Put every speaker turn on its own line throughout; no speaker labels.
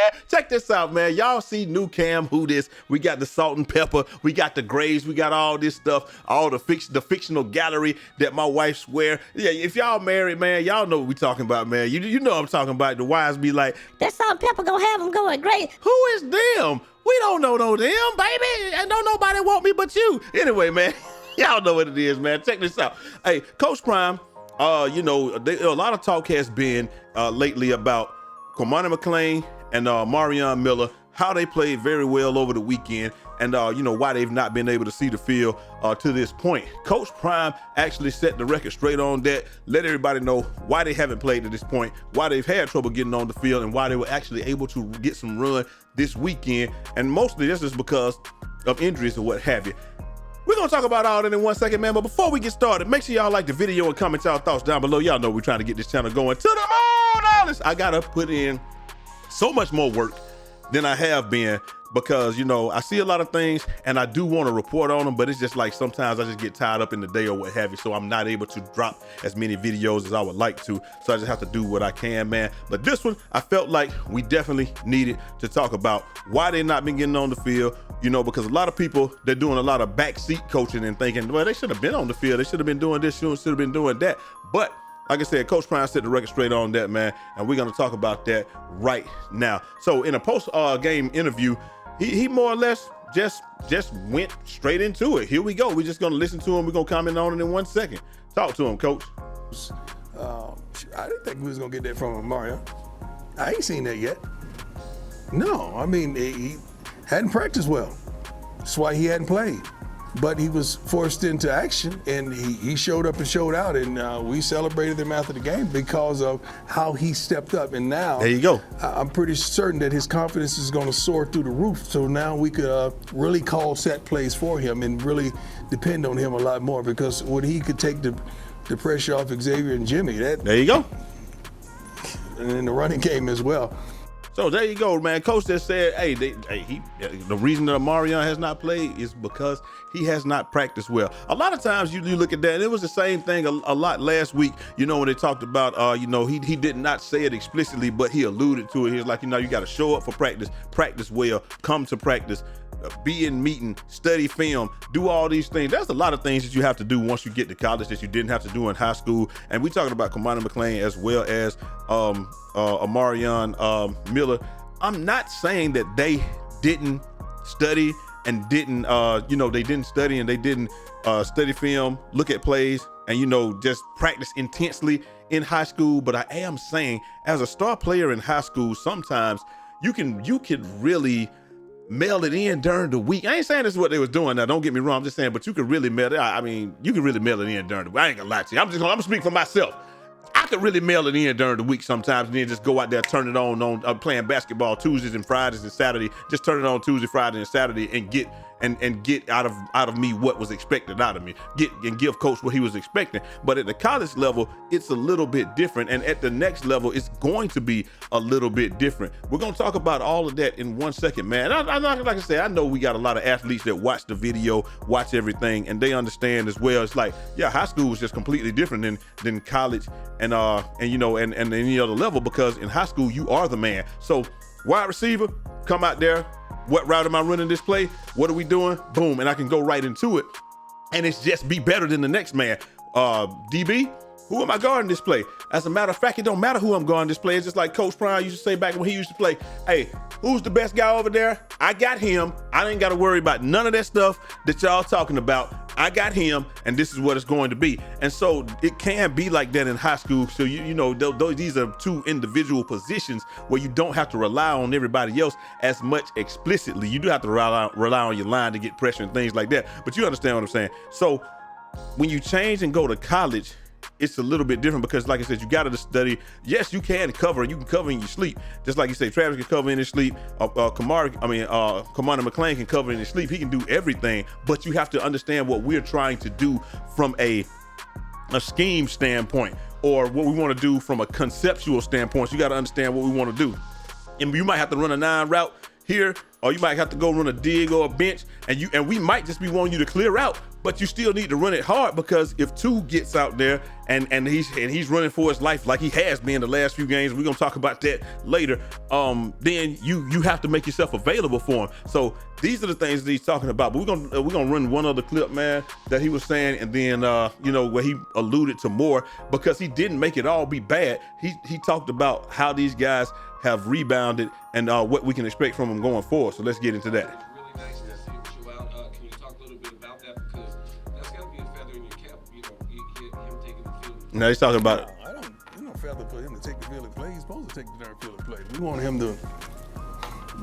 man. Check this out, man. Y'all see new Cam, who this? We got the salt and pepper. We got the grays. We got all this stuff, all the fictional gallery that my wife swear. Yeah, if y'all married, man, y'all know what we talking about, man. You know what I'm talking about. The wives be like,
that salt and pepper gonna have them going great.
Who is them? We don't know no them, baby. And don't nobody want me but you. Anyway, man, y'all know what it is, man. Check this out. Hey, Coach Prime, a lot of talk has been lately about Cormani Mcclain and Omarion Miller, how they played very well over the weekend, and why they've not been able to see the field to this point. Coach Prime actually set the record straight on that, let everybody know why they haven't played to this point, why they've had trouble getting on the field, and why they were actually able to get some run this weekend. And mostly this is because of injuries or what have you. We're gonna talk about all that in 1 second, man. But before we get started, make sure y'all like the video and comment y'all thoughts down below. Y'all know we're trying to get this channel going to the moon. Honest, I gotta put in so much more work than I have been, because I see a lot of things and I do want to report on them, but it's just like sometimes I just get tied up in the day or what have you, so I'm not able to drop as many videos as I would like to, so I just have to do what I can, man. But this one, I felt like we definitely needed to talk about why they not been getting on the field, because a lot of people, they're doing a lot of backseat coaching and thinking, well, they should have been on the field, they should have been doing this, should have been doing that. But like I said, Coach Prime set the record straight on that, man, and we're gonna talk about that right now. So in a post-game interview, he more or less just went straight into it. Here we go. We're just gonna listen to him. We're gonna comment on it in 1 second. Talk to him, Coach.
I didn't think we was gonna get that from Omarion. I ain't seen that yet. No, I mean, he hadn't practiced well. That's why he hadn't played. But he was forced into action, and he showed up and showed out, and we celebrated him after the game because of how he stepped up. And now,
there you go.
I'm pretty certain that his confidence is going to soar through the roof. So now we could really call set plays for him and really depend on him a lot more, because when he could take the pressure off Xavier and Jimmy,
there you go.
And in the running game as well.
So there you go, man. Coach just said, the reason that Omarion has not played is because he has not practiced well. A lot of times you look at that, and it was the same thing a lot last week, when they talked about, he did not say it explicitly, but he alluded to it. He was like, you got to show up for practice well, come to practice, be in meeting, study film, do all these things. There's a lot of things that you have to do once you get to college that you didn't have to do in high school. And we're talking about Cormani Mcclain as well as Omarion Miller. I'm not saying that they didn't study and didn't, they didn't study and they didn't study film, look at plays, and, just practice intensely in high school. But I am saying, as a star player in high school, sometimes you can really mail it in during the week. I ain't saying this is what they was doing now, don't get me wrong. I'm just saying, but you could really mail it. You could really mail it in during the week. I ain't gonna lie to you. I'm gonna speak for myself. I could really mail it in during the week sometimes, and then just go out there, turn it on playing basketball Tuesdays and Fridays and Saturday. Just turn it on Tuesday, Friday, and Saturday, and get out of me what was expected out of me. Give Coach what he was expecting. But at the college level, it's a little bit different, and at the next level, it's going to be a little bit different. We're gonna talk about all of that in 1 second, man. Like I said, I know we got a lot of athletes that watch the video, watch everything, and they understand as well. It's like, yeah, high school is just completely different than college and any other level, because in high school you are the man. So wide receiver, come out there. What route am I running this play? What are we doing? Boom, and I can go right into it. And it's just be better than the next man. DB, who am I guarding this play? As a matter of fact, it don't matter who I'm guarding this play. It's just like Coach Prime used to say back when he used to play, hey, who's the best guy over there? I got him. I ain't got to worry about none of that stuff that y'all talking about. I got him, and this is what it's going to be. And so it can be like that in high school. So, these are two individual positions where you don't have to rely on everybody else as much explicitly. You do have to rely on your line to get pressure and things like that. But you understand what I'm saying? So when you change and go to college, it's a little bit different, because like I said, you got to study. Yes, you can cover, and you can cover in your sleep. Just like you say, Travis can cover in his sleep. Cormani Mcclain can cover in his sleep. He can do everything, but you have to understand what we're trying to do from a scheme standpoint, or what we want to do from a conceptual standpoint. So you got to understand what we want to do. And you might have to run a 9 route here, or you might have to go run a dig or a bench, and we might just be wanting you to clear out, but you still need to run it hard, because if 2 gets out there and he's running for his life like he has been the last few games, we're gonna talk about that later, then you have to make yourself available for him. So these are the things that he's talking about. But we're gonna run one other clip, man, that he was saying, and then where he alluded to more, because he didn't make it all be bad. He talked about how these guys have rebounded and what we can expect from them going forward. So let's get into that.
Really nice to see him show out. Can you talk a little bit about that, because that's got to be a feather in your cap, him taking the field.
Now he's talking about it.
There's no feather for him to take the field and play. He's supposed to take the darn field and play. We want him to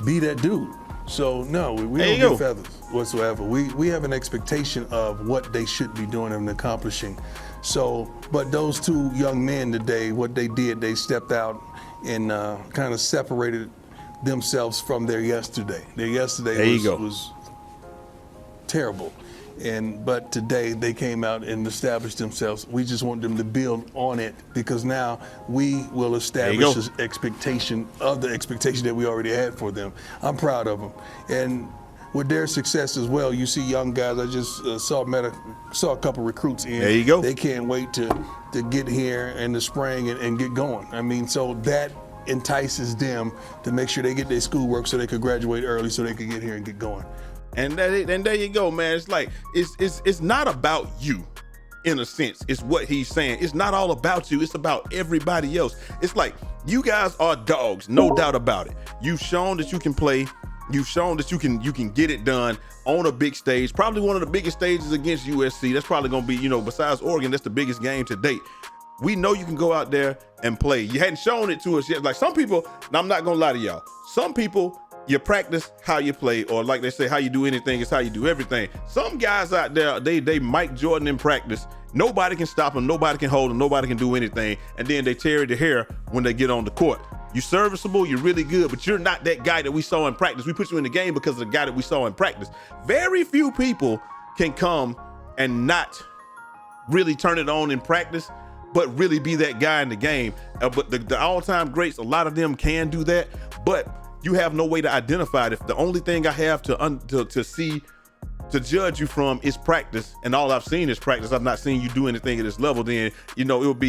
be that dude. So no, we don't get feathers whatsoever. We have an expectation of what they should be doing and accomplishing. So, but those 2 young men today, what they did, they stepped out and kind of separated themselves from their yesterday. Their yesterday was terrible. But today they came out and established themselves. We just want them to build on it, because now we will establish this expectation that we already had for them. I'm proud of them. And with their success as well, you see young guys. I just saw a couple recruits in.
There you go.
They can't wait to get here in the spring and get going. I mean, so that entices them to make sure they get their schoolwork so they could graduate early, so they could get here and get going.
And there you go, man. It's like it's not about you, in a sense. It's what he's saying. It's not all about you. It's about everybody else. It's like, you guys are dogs, no doubt about it. You've shown that you can play. You've shown that you can get it done on a big stage, probably one of the biggest stages against USC. That's probably going to be, besides Oregon, that's the biggest game to date. We know you can go out there and play. You hadn't shown it to us yet. Like some people, now I'm not going to lie to y'all. Some people, you practice how you play, or like they say, how you do anything is how you do everything. Some guys out there, they Mike Jordan in practice. Nobody can stop them. Nobody can hold them. Nobody can do anything. And then they tear the hair when they get on the court. You're serviceable, you're really good, but you're not that guy that we saw in practice. We put you in the game because of the guy that we saw in practice. Very few people can come and not really turn it on in practice, but really be that guy in the game. But the all-time greats, a lot of them can do that, but you have no way to identify it. If the only thing I have to see, to judge you from, is practice, and all I've seen is practice, I've not seen you do anything at this level, then it would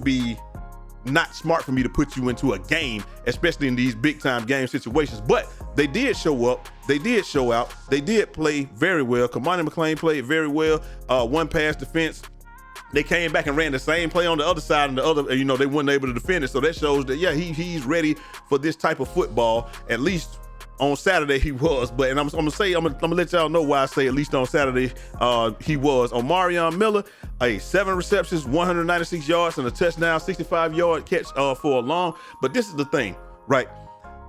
be not smart for me to put you into a game, especially in these big time game situations. But they did show up, they did show out, they did play very well. Cormani Mcclain played very well. One pass defense. They came back and ran the same play on the other side, and the other, they weren't able to defend it. So that shows that, yeah, he's ready for this type of football. At least on Saturday he was. But I'm gonna let y'all know why I say at least on Saturday he was. Omarion Miller, 7 receptions, 196 yards, and a touchdown, 65-yard catch for a long. But this is the thing, right?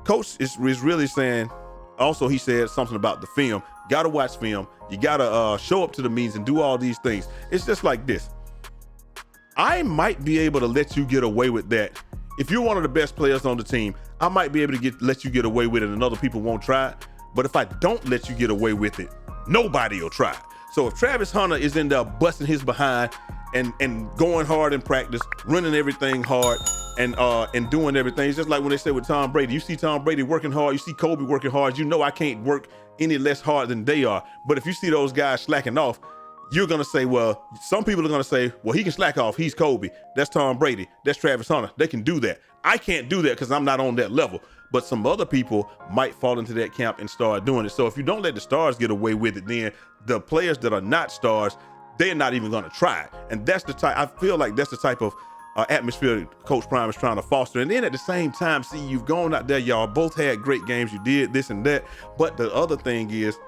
Coach is really saying. Also, he said something about the film. Gotta watch film. You gotta show up to the meetings and do all these things. It's just like this. I might be able to let you get away with that. If you're one of the best players on the team, I might be able to let you get away with it and other people won't try it. But if I don't let you get away with it, nobody will try it. So if Travis Hunter is in there busting his behind and going hard in practice, running everything hard and doing everything, it's just like when they say with Tom Brady. You see Tom Brady working hard, you see Kobe working hard, I can't work any less hard than they are. But if you see those guys slacking off, you're gonna say, well, some people are gonna say, well, he can slack off, he's Kobe, that's Tom Brady, that's Travis Hunter, they can do that. I can't do that because I'm not on that level. But some other people might fall into that camp and start doing it. So if you don't let the stars get away with it, then the players that are not stars, they're not even gonna try it. And that's the type, I feel like that's the type of atmosphere Coach Prime is trying to foster. And then at the same time, see, you've gone out there, y'all both had great games, you did this and that. But the other thing is,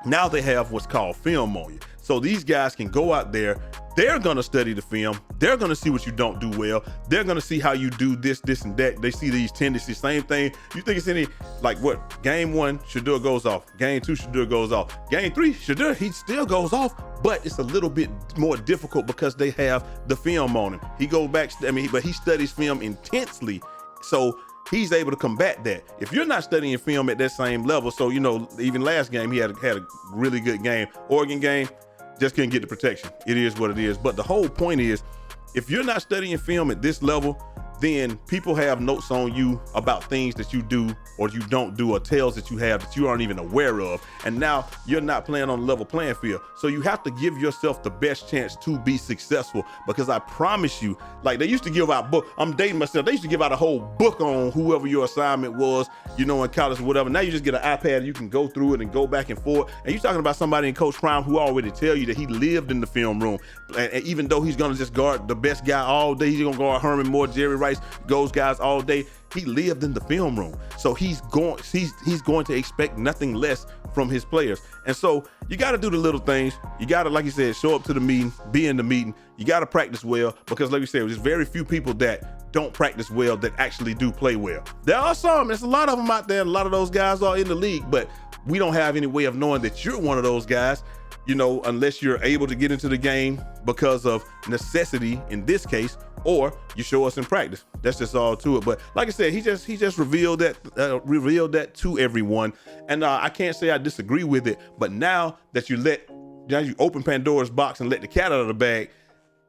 now they have what's called film on you. So these guys can go out there, they're gonna study the film, they're gonna see what you don't do well, they're gonna see how you do this, and that. They see these tendencies, same thing. You think it's any, like what, game 1, Shedeur goes off, game 2, Shedeur goes off, game 3, Shedeur, he still goes off, but it's a little bit more difficult because they have the film on him. He goes back, but he studies film intensely, so he's able to combat that. If you're not studying film at that same level, so even last game he had a really good game. Oregon game, just couldn't get the protection. It is what it is. But the whole point is, if you're not studying film at this level, then people have notes on you about things that you do or you don't do, or tales that you have that you aren't even aware of. And now you're not playing on a level playing field. So you have to give yourself the best chance to be successful, because I promise you, like they used to give out book. I'm dating myself. They used to give out a whole book on whoever your assignment was, you know, in college or whatever. Now you just get an iPad and you can go through it and go back and forth. And you're talking about somebody in Coach Prime who already tell you that he lived in the film room. And even though he's going to just guard the best guy all day, he's going to guard Herman Moore, Jerry Rice, those guys all day. He lived in the film room. So he's going to expect nothing less from his players. And so you got to do the little things. You got to, like you said, show up to the meeting, be in the meeting. You got to practice well, because like you said, there's very few people that don't practice well that actually do play well. There are some, there's a lot of them out there. A lot of those guys are in the league, but we don't have any way of knowing that you're one of those guys, you know, unless you're able to get into the game because of necessity in this case, or you show us in practice. That's just all to it. But like I said, he just revealed that to everyone, and I can't say I disagree with it. But now that you open Pandora's box and let the cat out of the bag,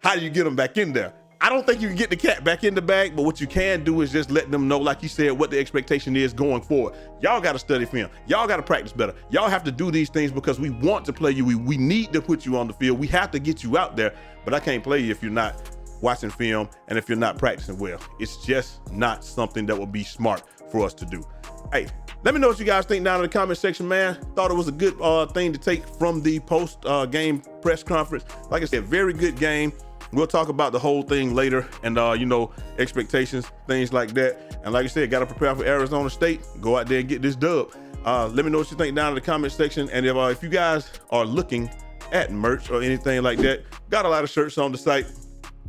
how do you get them back in there? I don't think you can get the cat back in the bag, but what you can do is just let them know, like you said, what the expectation is going forward. Y'all got to study film. Y'all got to practice better. Y'all have to do these things because we want to play you. We need to put you on the field. We have to get you out there, but I can't play you if you're not watching film and if you're not practicing well. It's just not something that would be smart for us to do. Hey, let me know what you guys think down in the comment section, man. Thought it was a good thing to take from the post-game press conference. Like I said, very good game. We'll talk about the whole thing later, and you know, expectations, things like that. And like I said, got to prepare for Arizona State. Go out there and get this dub. Let me know what you think down in the comment section. And if you guys are looking at merch or anything like that, got a lot of shirts on the site.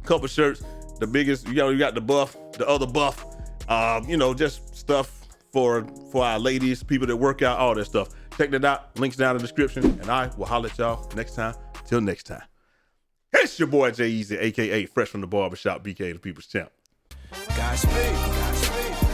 Couple shirts. The biggest, you got the buff, the other buff. You know, just stuff for our ladies, people that work out, all that stuff. Check that out. Links down in the description, and I will holler at y'all next time. Till next time. It's your boy Jay Easy, aka Fresh from the Barbershop, BK the People's Champ.
Godspeed.